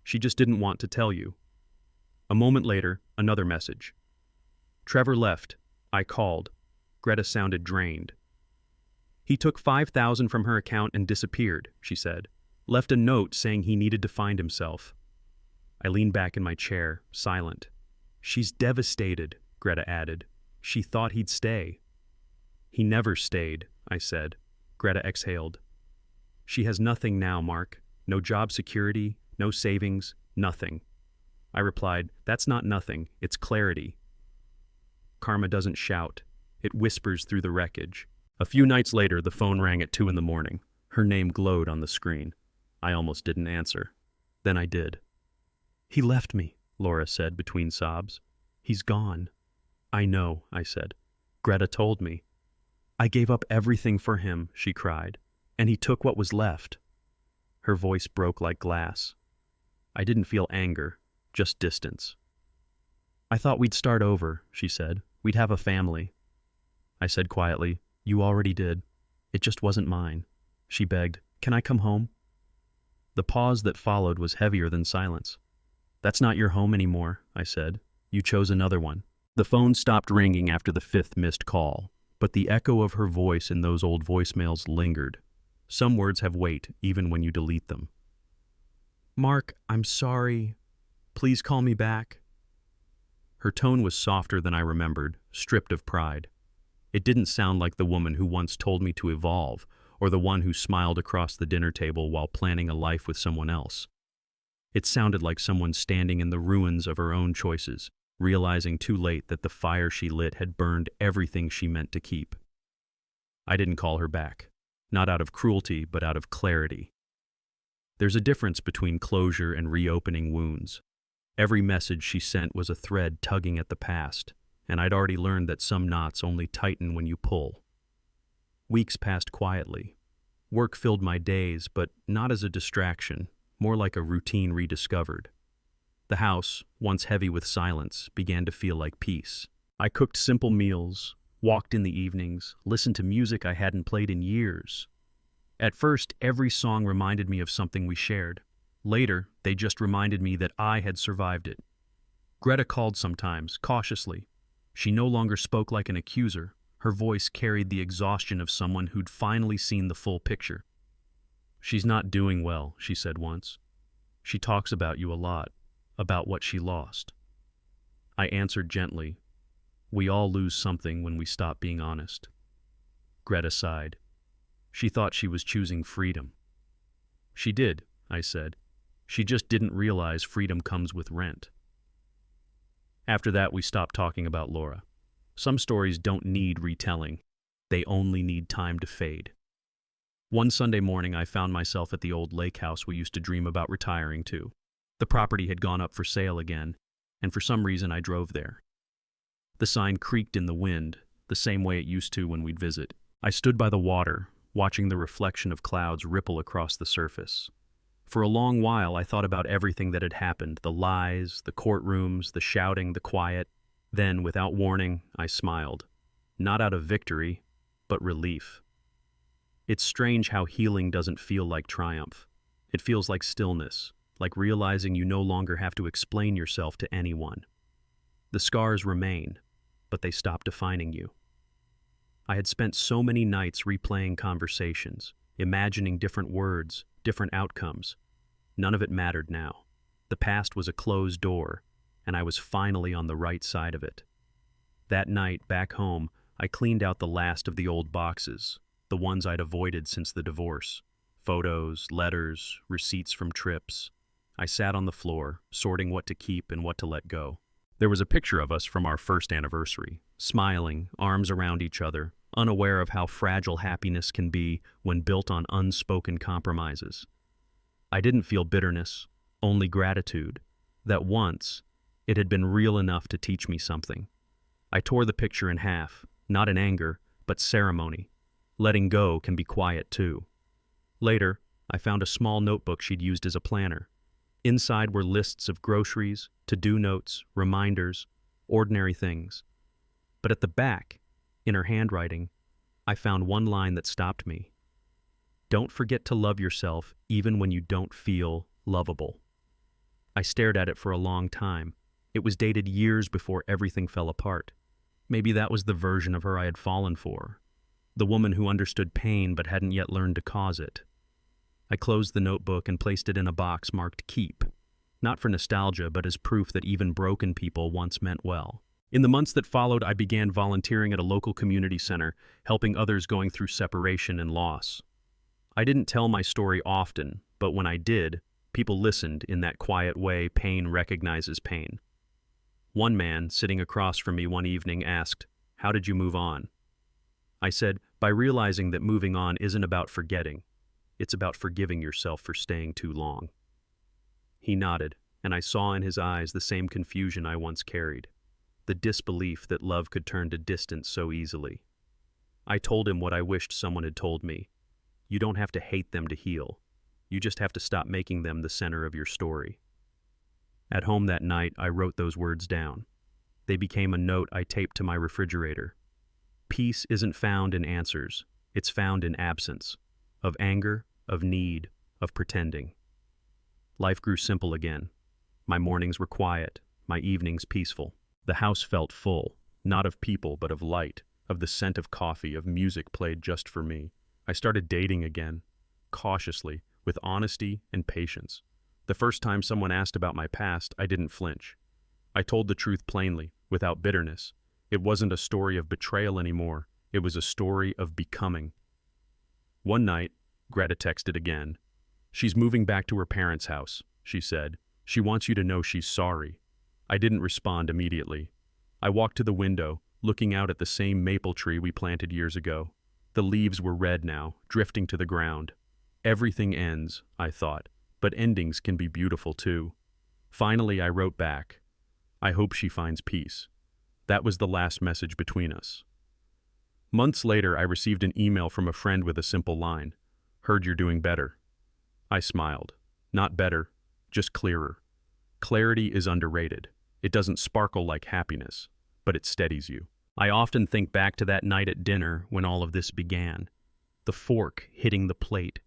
She just didn't want to tell you. A moment later, another message. Trevor left. I called. Greta sounded drained. He took $5,000 from her account and disappeared, she said. Left a note saying he needed to find himself. I leaned back in my chair, silent. She's devastated, Greta added. She thought he'd stay. He never stayed, I said. Greta exhaled. She has nothing now, Mark. No job security, no savings, nothing. I replied, that's not nothing, it's clarity. Karma doesn't shout. It whispers through the wreckage. A few nights later, the phone rang at 2 a.m. Her name glowed on the screen. I almost didn't answer. Then I did. He left me, Laura said between sobs. He's gone. I know, I said. Greta told me. I gave up everything for him, she cried, and he took what was left. Her voice broke like glass. I didn't feel anger, just distance. I thought we'd start over, she said. We'd have a family. I said quietly, you already did. It just wasn't mine. She begged, can I come home? The pause that followed was heavier than silence. That's not your home anymore, I said. You chose another one. The phone stopped ringing after the 5th missed call, but the echo of her voice in those old voicemails lingered. Some words have weight, even when you delete them. Mark, I'm sorry. Please call me back. Her tone was softer than I remembered, stripped of pride. It didn't sound like the woman who once told me to evolve, or the one who smiled across the dinner table while planning a life with someone else. It sounded like someone standing in the ruins of her own choices, realizing too late that the fire she lit had burned everything she meant to keep. I didn't call her back, not out of cruelty, but out of clarity. There's a difference between closure and reopening wounds. Every message she sent was a thread tugging at the past, and I'd already learned that some knots only tighten when you pull. Weeks passed quietly. Work filled my days, but not as a distraction, more like a routine rediscovered. The house, once heavy with silence, began to feel like peace. I cooked simple meals, walked in the evenings, listened to music I hadn't played in years. At first, every song reminded me of something we shared. Later, they just reminded me that I had survived it. Greta called sometimes, cautiously. She no longer spoke like an accuser. Her voice carried the exhaustion of someone who'd finally seen the full picture. She's not doing well, she said once. She talks about you a lot, about what she lost. I answered gently, we all lose something when we stop being honest. Greta sighed. She thought she was choosing freedom. She did, I said. She just didn't realize freedom comes with rent. After that, we stopped talking about Laura. Some stories don't need retelling. They only need time to fade. One Sunday morning, I found myself at the old lake house we used to dream about retiring to. The property had gone up for sale again, and for some reason I drove there. The sign creaked in the wind, the same way it used to when we'd visit. I stood by the water, watching the reflection of clouds ripple across the surface. For a long while, I thought about everything that had happened, the lies, the courtrooms, the shouting, the quiet. Then, without warning, I smiled. Not out of victory, but relief. It's strange how healing doesn't feel like triumph. It feels like stillness, like realizing you no longer have to explain yourself to anyone. The scars remain, but they stop defining you. I had spent so many nights replaying conversations, imagining different words, different outcomes. None of it mattered now. The past was a closed door, and I was finally on the right side of it. That night, back home, I cleaned out the last of the old boxes, the ones I'd avoided since the divorce. Photos, letters, receipts from trips. I sat on the floor, sorting what to keep and what to let go. There was a picture of us from our first anniversary, smiling, arms around each other, unaware of how fragile happiness can be when built on unspoken compromises. I didn't feel bitterness, only gratitude, that once it had been real enough to teach me something. I tore the picture in half, not in anger, but ceremony. Letting go can be quiet too. Later, I found a small notebook she'd used as a planner. Inside were lists of groceries, to-do notes, reminders, ordinary things. But at the back, in her handwriting, I found one line that stopped me. Don't forget to love yourself even when you don't feel lovable. I stared at it for a long time. It was dated years before everything fell apart. Maybe that was the version of her I had fallen for. The woman who understood pain but hadn't yet learned to cause it. I closed the notebook and placed it in a box marked Keep. Not for nostalgia, but as proof that even broken people once meant well. In the months that followed, I began volunteering at a local community center, helping others going through separation and loss. I didn't tell my story often, but when I did, people listened in that quiet way pain recognizes pain. One man, sitting across from me one evening, asked, "How did you move on?" I said, "By realizing that moving on isn't about forgetting. It's about forgiving yourself for staying too long." He nodded, and I saw in his eyes the same confusion I once carried. The disbelief that love could turn to distance so easily. I told him what I wished someone had told me. You don't have to hate them to heal. You just have to stop making them the center of your story. At home that night, I wrote those words down. They became a note I taped to my refrigerator. Peace isn't found in answers. It's found in absence. Of anger, of need, of pretending. Life grew simple again. My mornings were quiet, my evenings peaceful. The house felt full, not of people but of light, of the scent of coffee, of music played just for me. I started dating again, cautiously, with honesty and patience. The first time someone asked about my past, I didn't flinch. I told the truth plainly, without bitterness. It wasn't a story of betrayal anymore. It was a story of becoming. One night, Greta texted again. "She's moving back to her parents' house," she said. "She wants you to know she's sorry." I didn't respond immediately. I walked to the window, looking out at the same maple tree we planted years ago. The leaves were red now, drifting to the ground. Everything ends, I thought, but endings can be beautiful too. Finally, I wrote back, "I hope she finds peace." That was the last message between us. Months later, I received an email from a friend with a simple line, "Heard you're doing better." I smiled. Not better, just clearer. Clarity is underrated. It doesn't sparkle like happiness, but it steadies you. I often think back to that night at dinner when all of this began. The fork hitting the plate.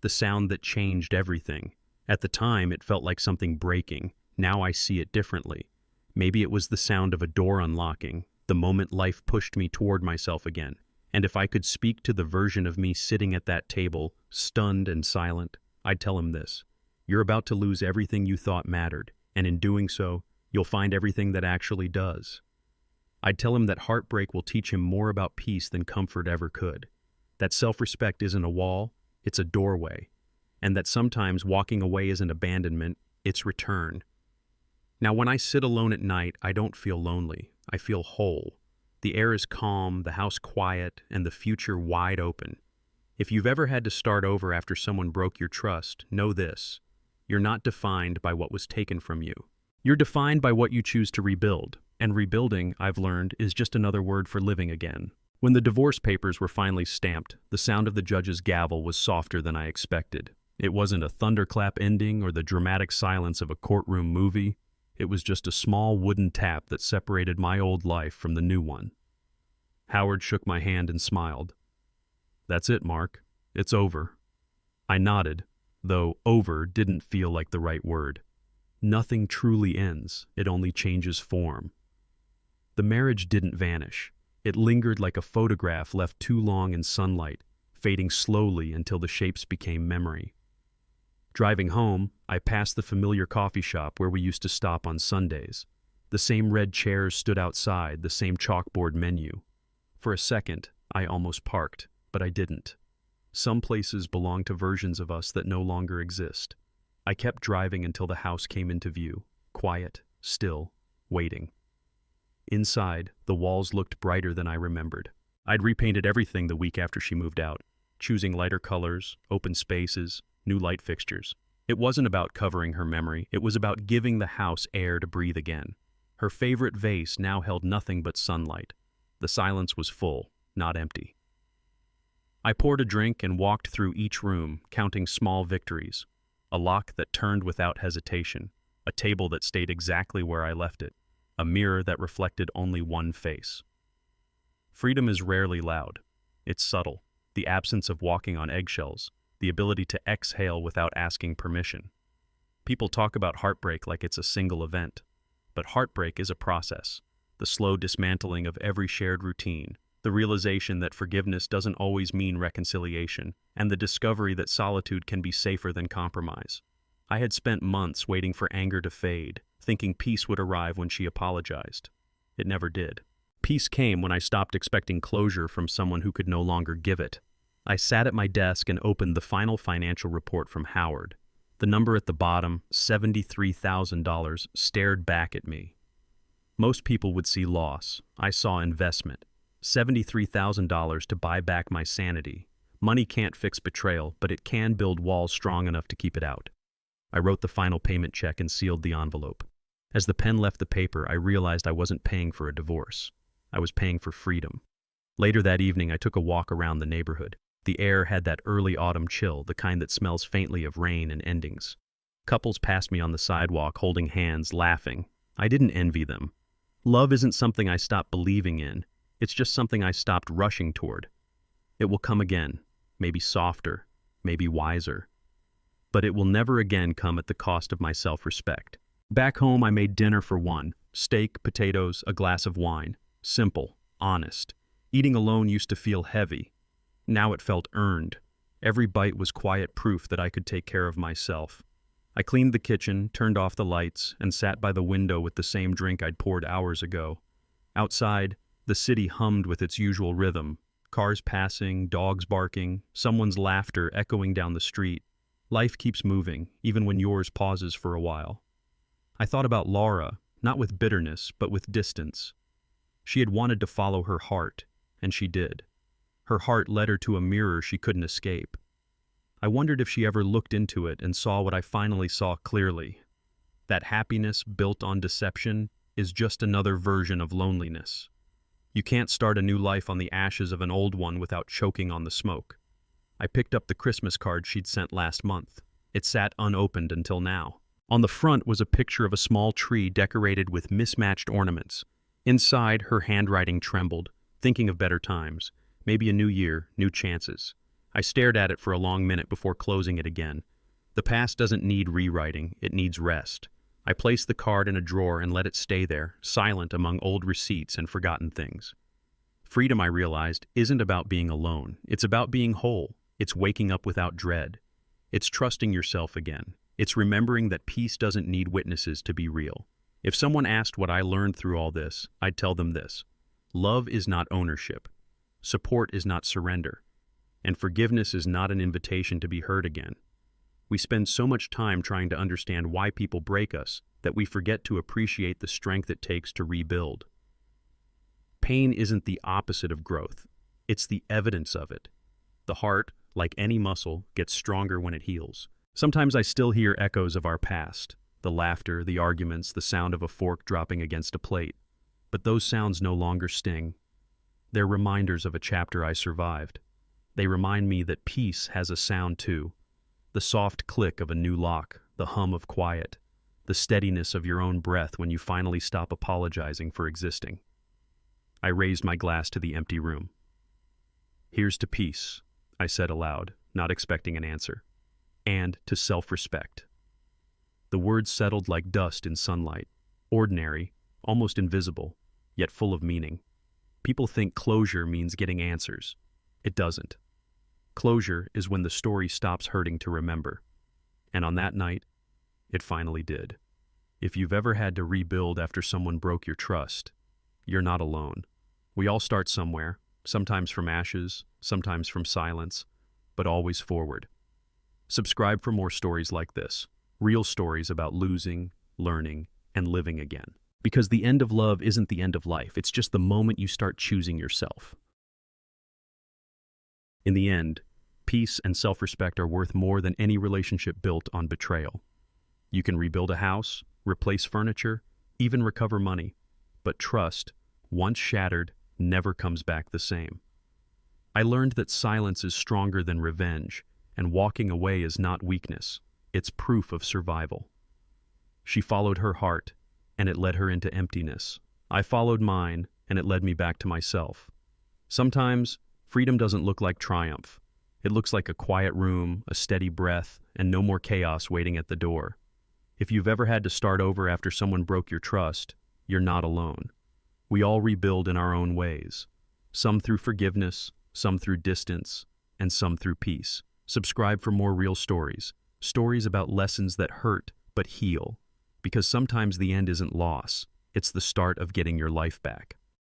The sound that changed everything. At the time, it felt like something breaking. Now I see it differently. Maybe it was the sound of a door unlocking, the moment life pushed me toward myself again. And if I could speak to the version of me sitting at that table, stunned and silent, I'd tell him this: you're about to lose everything you thought mattered, and in doing so, you'll find everything that actually does. I'd tell him that heartbreak will teach him more about peace than comfort ever could. That self-respect isn't a wall, it's a doorway. And that sometimes walking away isn't abandonment, it's return. Now, when I sit alone at night, I don't feel lonely. I feel whole. The air is calm, the house quiet, and the future wide open. If you've ever had to start over after someone broke your trust, know this: you're not defined by what was taken from you. You're defined by what you choose to rebuild, and rebuilding, I've learned, is just another word for living again. When the divorce papers were finally stamped, the sound of the judge's gavel was softer than I expected. It wasn't a thunderclap ending or the dramatic silence of a courtroom movie. It was just a small wooden tap that separated my old life from the new one. Howard shook my hand and smiled. "That's it, Mark. It's over." I nodded, though over didn't feel like the right word. Nothing truly ends, it only changes form. The marriage didn't vanish. It lingered like a photograph left too long in sunlight, fading slowly until the shapes became memory. Driving home, I passed the familiar coffee shop where we used to stop on Sundays. The same red chairs stood outside, the same chalkboard menu. For a second, I almost parked, but I didn't. Some places belong to versions of us that no longer exist. I kept driving until the house came into view, quiet, still, waiting. Inside, the walls looked brighter than I remembered. I'd repainted everything the week after she moved out, choosing lighter colors, open spaces, new light fixtures. It wasn't about covering her memory, it was about giving the house air to breathe again. Her favorite vase now held nothing but sunlight. The silence was full, not empty. I poured a drink and walked through each room, counting small victories. A lock that turned without hesitation, a table that stayed exactly where I left it, a mirror that reflected only one face. Freedom is rarely loud. It's subtle, the absence of walking on eggshells, the ability to exhale without asking permission. People talk about heartbreak like it's a single event. But heartbreak is a process. The slow dismantling of every shared routine, the realization that forgiveness doesn't always mean reconciliation, and the discovery that solitude can be safer than compromise. I had spent months waiting for anger to fade, thinking peace would arrive when she apologized. It never did. Peace came when I stopped expecting closure from someone who could no longer give it. I sat at my desk and opened the final financial report from Howard. The number at the bottom, $73,000, stared back at me. Most people would see loss. I saw investment. $73,000 to buy back my sanity. Money can't fix betrayal, but it can build walls strong enough to keep it out. I wrote the final payment check and sealed the envelope. As the pen left the paper, I realized I wasn't paying for a divorce. I was paying for freedom. Later that evening, I took a walk around the neighborhood. The air had that early autumn chill, the kind that smells faintly of rain and endings. Couples passed me on the sidewalk, holding hands, laughing. I didn't envy them. Love isn't something I stopped believing in. It's just something I stopped rushing toward. It will come again, maybe softer, maybe wiser. But it will never again come at the cost of my self-respect. Back home, I made dinner for one. Steak, potatoes, a glass of wine. Simple, honest. Eating alone used to feel heavy. Now it felt earned. Every bite was quiet proof that I could take care of myself. I cleaned the kitchen, turned off the lights, and sat by the window with the same drink I'd poured hours ago. Outside, the city hummed with its usual rhythm. Cars passing, dogs barking, someone's laughter echoing down the street. Life keeps moving, even when yours pauses for a while. I thought about Laura, not with bitterness, but with distance. She had wanted to follow her heart, and she did. Her heart led her to a mirror she couldn't escape. I wondered if she ever looked into it and saw what I finally saw clearly. That happiness built on deception is just another version of loneliness. You can't start a new life on the ashes of an old one without choking on the smoke. I picked up the Christmas card she'd sent last month. It sat unopened until now. On the front was a picture of a small tree decorated with mismatched ornaments. Inside, her handwriting trembled, thinking of better times. Maybe a new year, new chances. I stared at it for a long minute before closing it again. The past doesn't need rewriting, it needs rest. I placed the card in a drawer and let it stay there, silent among old receipts and forgotten things. Freedom, I realized, isn't about being alone. It's about being whole. It's waking up without dread. It's trusting yourself again. It's remembering that peace doesn't need witnesses to be real. If someone asked what I learned through all this, I'd tell them this. Love is not ownership. Support is not surrender. And forgiveness is not an invitation to be hurt again. We spend so much time trying to understand why people break us that we forget to appreciate the strength it takes to rebuild. Pain isn't the opposite of growth. It's the evidence of it. The heart, like any muscle, gets stronger when it heals. Sometimes I still hear echoes of our past, the laughter, the arguments, the sound of a fork dropping against a plate. But those sounds no longer sting. They're reminders of a chapter I survived. They remind me that peace has a sound too. The soft click of a new lock, the hum of quiet, the steadiness of your own breath when you finally stop apologizing for existing. I raised my glass to the empty room. Here's to peace, I said aloud, not expecting an answer. And to self-respect. The words settled like dust in sunlight, ordinary, almost invisible, yet full of meaning. People think closure means getting answers. It doesn't. Closure is when the story stops hurting to remember. And on that night, it finally did. If you've ever had to rebuild after someone broke your trust, you're not alone. We all start somewhere, sometimes from ashes, sometimes from silence, but always forward. Subscribe for more stories like this, real stories about losing, learning, and living again. Because the end of love isn't the end of life, it's just the moment you start choosing yourself. In the end, peace and self-respect are worth more than any relationship built on betrayal. You can rebuild a house, replace furniture, even recover money, but trust, once shattered, never comes back the same. I learned that silence is stronger than revenge, and walking away is not weakness, it's proof of survival. She followed her heart, and it led her into emptiness. I followed mine, and it led me back to myself. Sometimes, freedom doesn't look like triumph. It looks like a quiet room, a steady breath, and no more chaos waiting at the door. If you've ever had to start over after someone broke your trust, you're not alone. We all rebuild in our own ways. Some through forgiveness, some through distance, and some through peace. Subscribe for more real stories. Stories about lessons that hurt but heal. Because sometimes the end isn't loss, it's the start of getting your life back.